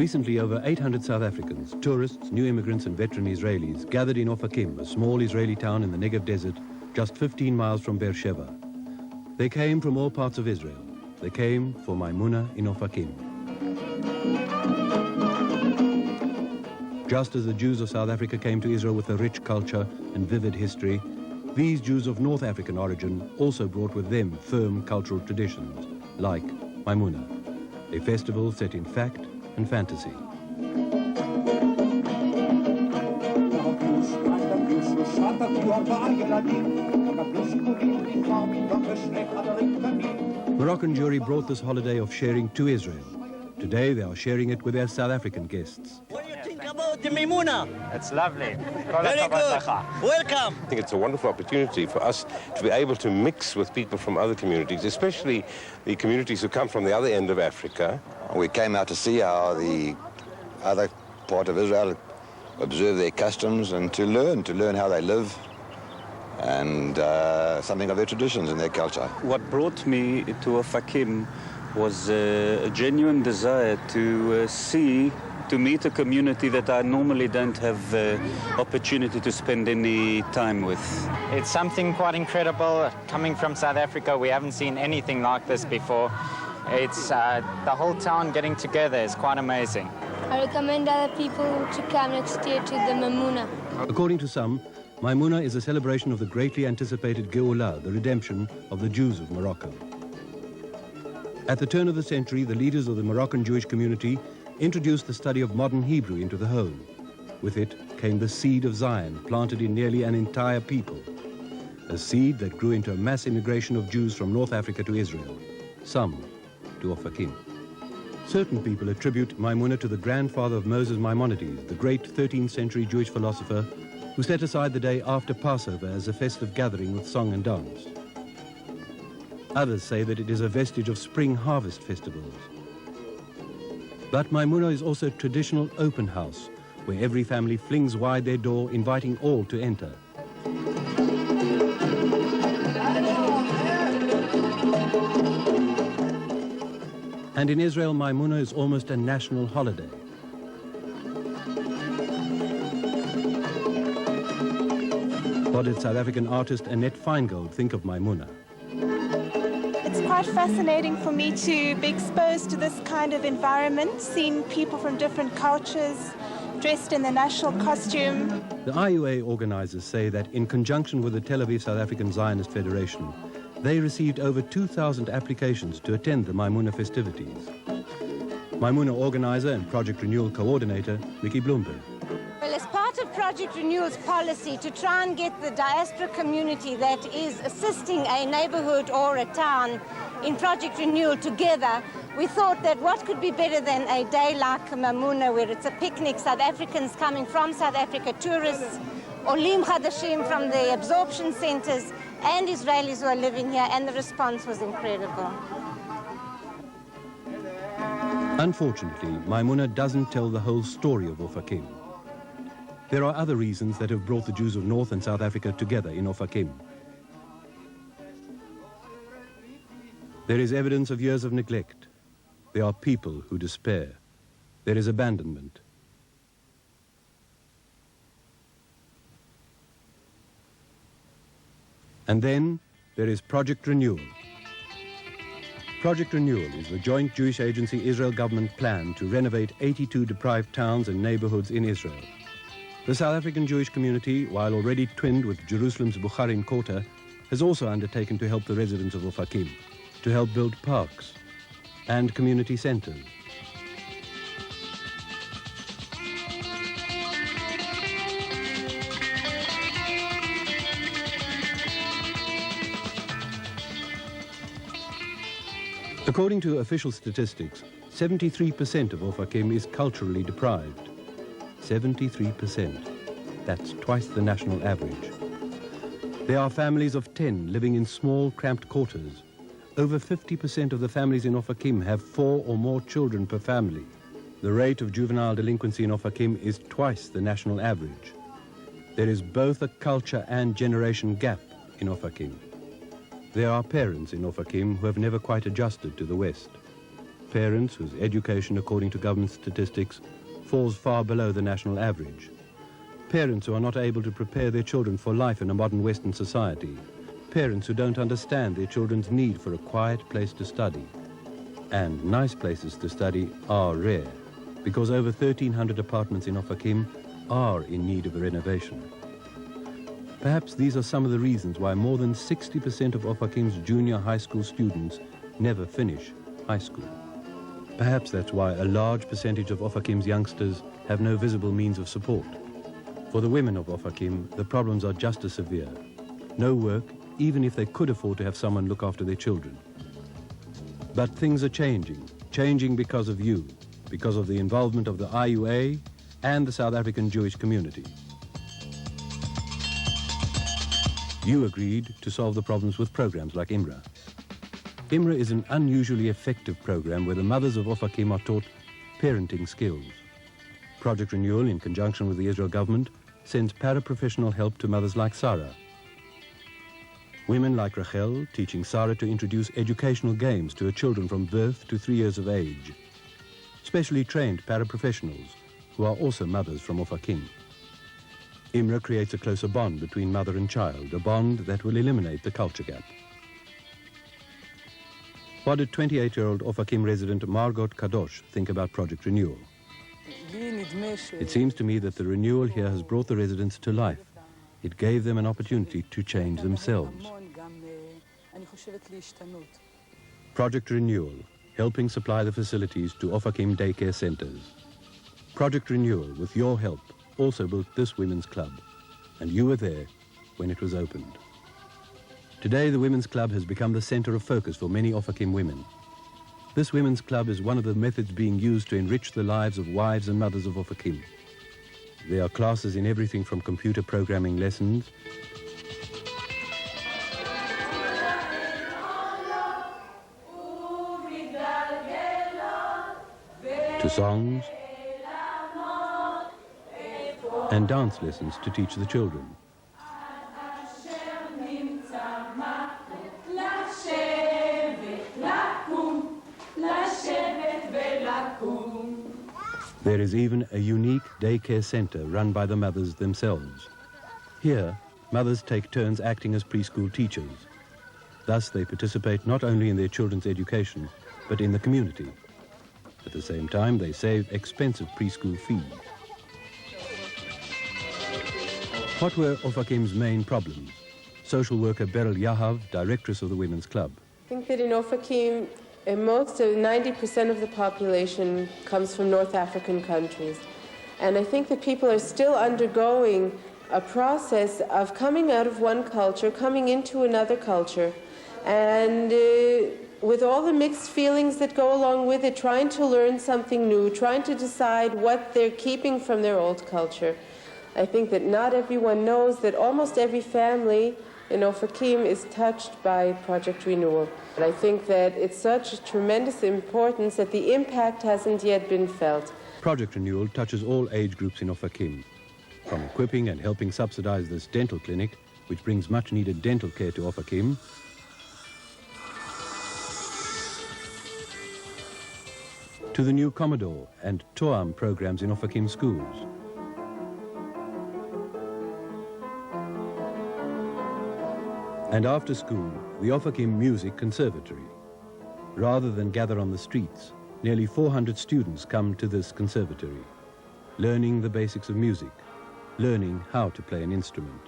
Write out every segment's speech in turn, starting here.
Recently, over 800 South Africans, tourists, new immigrants and veteran Israelis gathered in Ofakim, a small Israeli town in the Negev desert, just 15 miles from Beersheba. They came from all parts of Israel. They came for Mimona in Ofakim. Just as the Jews of South Africa came to Israel with a rich culture and vivid history, these Jews of North African origin also brought with them firm cultural traditions, like Mimona, a festival set in fact and fantasy. Moroccan Jewry brought this holiday of sharing to Israel. Today they are sharing it with their South African guests. What do you think about the Mimmuna? It's lovely. Very good. Welcome. I think it's a wonderful opportunity for us to be able to mix with people from other communities, especially the communities who come from the other end of Africa. We came out to see how the other part of Israel observe their customs and to learn how they live and something of their traditions and their culture. What brought me to Ofakim was a genuine desire to meet a community that I normally don't have the opportunity to spend any time with. It's something quite incredible. Coming from South Africa, we haven't seen anything like this before. It's the whole town getting together is quite amazing. I recommend other people to come next year to the Mimmuna. According to some, Mimmuna is a celebration of the greatly anticipated Geulah, the redemption of the Jews of Morocco. At the turn of the century, the leaders of the Moroccan Jewish community introduced the study of modern Hebrew into the home. With it came the seed of Zion, planted in nearly an entire people. A seed that grew into a mass immigration of Jews from North Africa to Israel, some to Ofakim. Certain people attribute Mimmuna to the grandfather of Moses Maimonides, the great 13th century Jewish philosopher who set aside the day after Passover as a festive gathering with song and dance. Others say that it is a vestige of spring harvest festivals. But Mimmuna is also a traditional open house, where every family flings wide their door, inviting all to enter. And in Israel, Mimmuna is almost a national holiday. What did South African artist Annette Feingold think of Mimmuna? It's quite fascinating for me to be exposed to this kind of environment, seeing people from different cultures dressed in the national costume. The IUA organizers say that in conjunction with the Tel Aviv South African Zionist Federation, they received over 2,000 applications to attend the Mimmuna festivities. Mimmuna organizer and Project Renewal coordinator, Vicky Bloomberg. Well, as part of Project Renewal's policy to try and get the diaspora community that is assisting a neighborhood or a town in Project Renewal together, we thought that what could be better than a day like Mimmuna, where it's a picnic, South Africans coming from South Africa, tourists, Olim Chadashim from the absorption centers, and Israelis who are living here, and the response was incredible. Unfortunately, Mimmuna doesn't tell the whole story of Ofakim. There are other reasons that have brought the Jews of North and South Africa together in Ofakim. There is evidence of years of neglect. There are people who despair. There is abandonment. And then there is Project Renewal. Project Renewal is the joint Jewish agency Israel government plan to renovate 82 deprived towns and neighborhoods in Israel. The South African Jewish community, while already twinned with Jerusalem's Bukharin quarter, has also undertaken to help the residents of Ofakim, to help build parks and community centers. According to official statistics, 73% of Ofakim is culturally deprived. 73%. That's twice the national average. There are families of 10 living in small, cramped quarters. Over 50% of the families in Ofakim have 4 or more children per family. The rate of juvenile delinquency in Ofakim is twice the national average. There is both a culture and generation gap in Ofakim. There are parents in Ofakim who have never quite adjusted to the West. parents whose education, according to government statistics, falls far below the national average. Parents who are not able to prepare their children for life in a modern Western society. Parents who don't understand their children's need for a quiet place to study. And nice places to study are rare, because over 1,300 apartments in Ophakim are in need of a renovation. Perhaps these are some of the reasons why more than 60% of Ophakim's junior high school students never finish high school. Perhaps that's why a large percentage of Ophakim's youngsters have no visible means of support. For the women of Ophakim, the problems are just as severe. No work, even if they could afford to have someone look after their children. But things are changing because of you, because of the involvement of the IUA and the South African Jewish community. You agreed to solve the problems with programs like IMRA. IMRA is an unusually effective program where the mothers of Ophakim are taught parenting skills. Project Renewal, in conjunction with the Israel government, sends paraprofessional help to mothers like Sarah. Women like Rachel teaching Sarah to introduce educational games to her children from birth to 3 years of age. Specially trained paraprofessionals who are also mothers from Ophakim. IMRA creates a closer bond between mother and child, a bond that will eliminate the culture gap. What did 28-year-old Ophakim resident Margot Kadosh think about Project Renewal? It seems to me that the renewal here has brought the residents to life. It gave them an opportunity to change themselves. Project Renewal, helping supply the facilities to Ophakim daycare centers. Project Renewal, with your help, also built this women's club, and you were there when it was opened. Today, the Women's Club has become the center of focus for many Ophakim women. This Women's Club is one of the methods being used to enrich the lives of wives and mothers of Ophakim. There are classes in everything from computer programming lessons to songs and dance lessons to teach the children. There is even a unique daycare center run by the mothers themselves. Here, mothers take turns acting as preschool teachers. Thus, they participate not only in their children's education, but in the community. At the same time, they save expensive preschool fees. What were Ophakim's main problems? Social worker Beryl Yahav, directress of the Women's Club. I think that in Ophakim, most of 90% of the population comes from North African countries. And I think that people are still undergoing a process of coming out of one culture, coming into another culture, and with all the mixed feelings that go along with it, trying to learn something new, trying to decide what they're keeping from their old culture. I think that not everyone knows that almost every family in Ophakim is touched by Project Renewal. And I think that it's such a tremendous importance that the impact hasn't yet been felt. Project Renewal touches all age groups in Ophakim, from equipping and helping subsidize this dental clinic, which brings much needed dental care to Ophakim, to the new Commodore and Toam programs in Ophakim schools. And after school, the Ophakim Music Conservatory. Rather than gather on the streets, nearly 400 students come to this conservatory, learning the basics of music, learning how to play an instrument,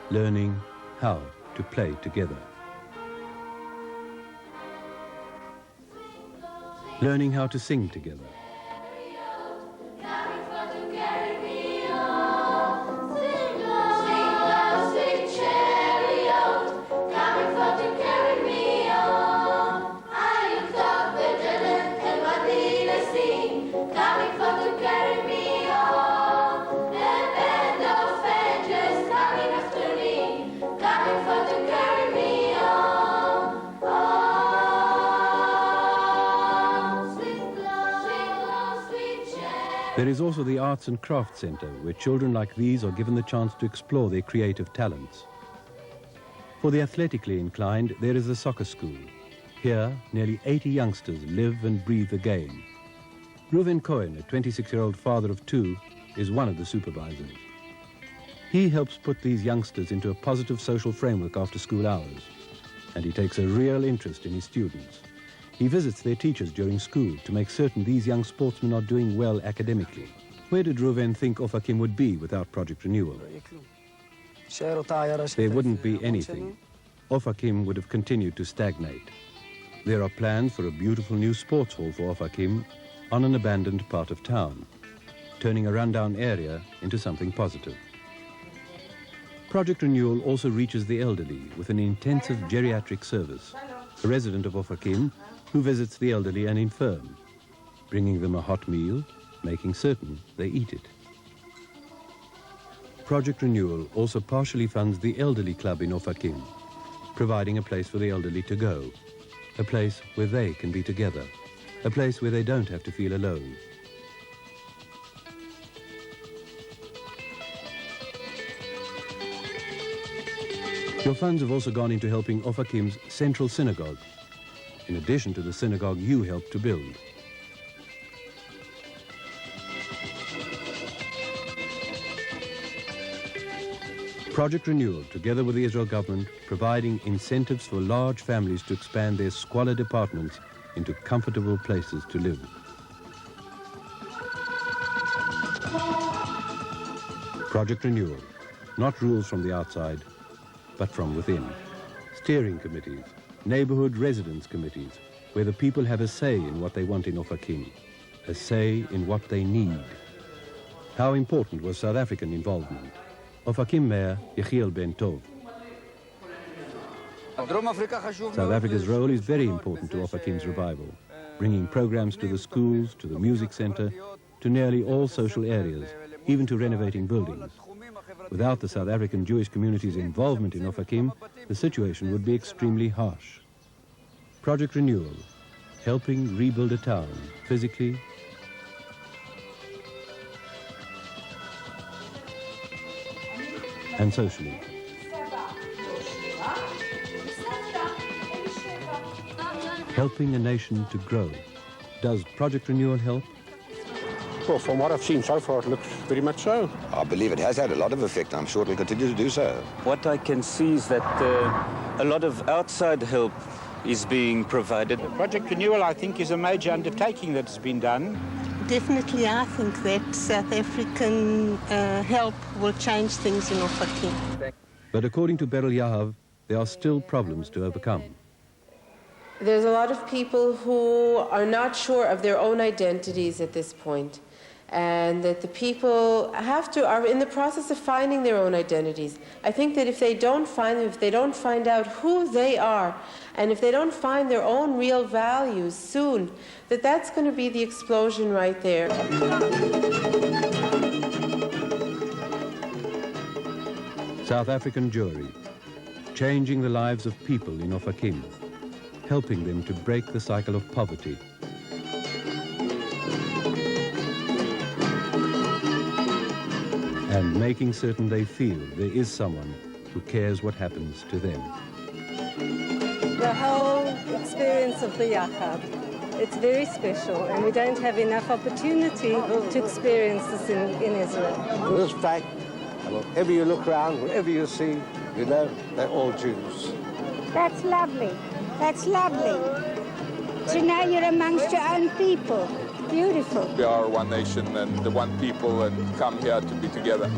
learning how to play together, learning how to sing together, There is also the Arts and Crafts Center, where children like these are given the chance to explore their creative talents. For the athletically inclined, there is the soccer school. Here, nearly 80 youngsters live and breathe the game. Reuven Cohen, a 26-year-old father of two, is one of the supervisors. He helps put these youngsters into a positive social framework after school hours, and he takes a real interest in his students. He visits their teachers during school to make certain these young sportsmen are doing well academically. Where did Reuven think Ofakim would be without Project Renewal? There wouldn't be anything. Ofakim would have continued to stagnate. There are plans for a beautiful new sports hall for Ofakim on an abandoned part of town, turning a rundown area into something positive. Project Renewal also reaches the elderly with an intensive geriatric service, a resident of Ofakim who visits the elderly and infirm, bringing them a hot meal, making certain they eat it. Project Renewal also partially funds the elderly club in Ofakim, providing a place for the elderly to go, a place where they can be together, a place where they don't have to feel alone. Your funds have also gone into helping Ofakim's central synagogue, in addition to the synagogue you helped to build. Project Renewal, together with the Israel government, providing incentives for large families to expand their squalid apartments into comfortable places to live. Project Renewal, not rules from the outside, but from within. Steering committees, neighborhood residence committees, where the people have a say in what they want in Ofakim, a say in what they need. How important was South African involvement? Ofakim Mayor Yechiel Ben Tov. South Africa's role is very important to Ofakim's revival, bringing programs to the schools, to the music center, to nearly all social areas, even to renovating buildings. Without the South African Jewish community's involvement in Ofakim, the situation would be extremely harsh. Project Renewal, helping rebuild a town, physically and socially. Helping a nation to grow. Does Project Renewal help? Well, from what I've seen so far, it looks very much so. I believe it has had a lot of effect. I'm sure it will continue to do so. What I can see is that a lot of outside help is being provided. Project Renewal, I think, is a major undertaking that's been done. Definitely, I think that South African help will change things in Ofakim. But according to Beryl Yahav, there are still problems to overcome. There's a lot of people who are not sure of their own identities at this point, and that the people are in the process of finding their own identities. I think that if they don't find them, if they don't find out who they are, and if they don't find their own real values soon, that's going to be the explosion right there. South African Jewry, changing the lives of people in Ofakim, helping them to break the cycle of poverty. And making certain they feel there is someone who cares what happens to them. The whole experience of the Yachad, it's very special, and we don't have enough opportunity to experience this in Israel. This fact, wherever you look around, wherever you see, you know, they're all Jews. That's lovely. That's lovely. So now you're amongst your own people. Beautiful. We are one nation and the one people and come here to be together.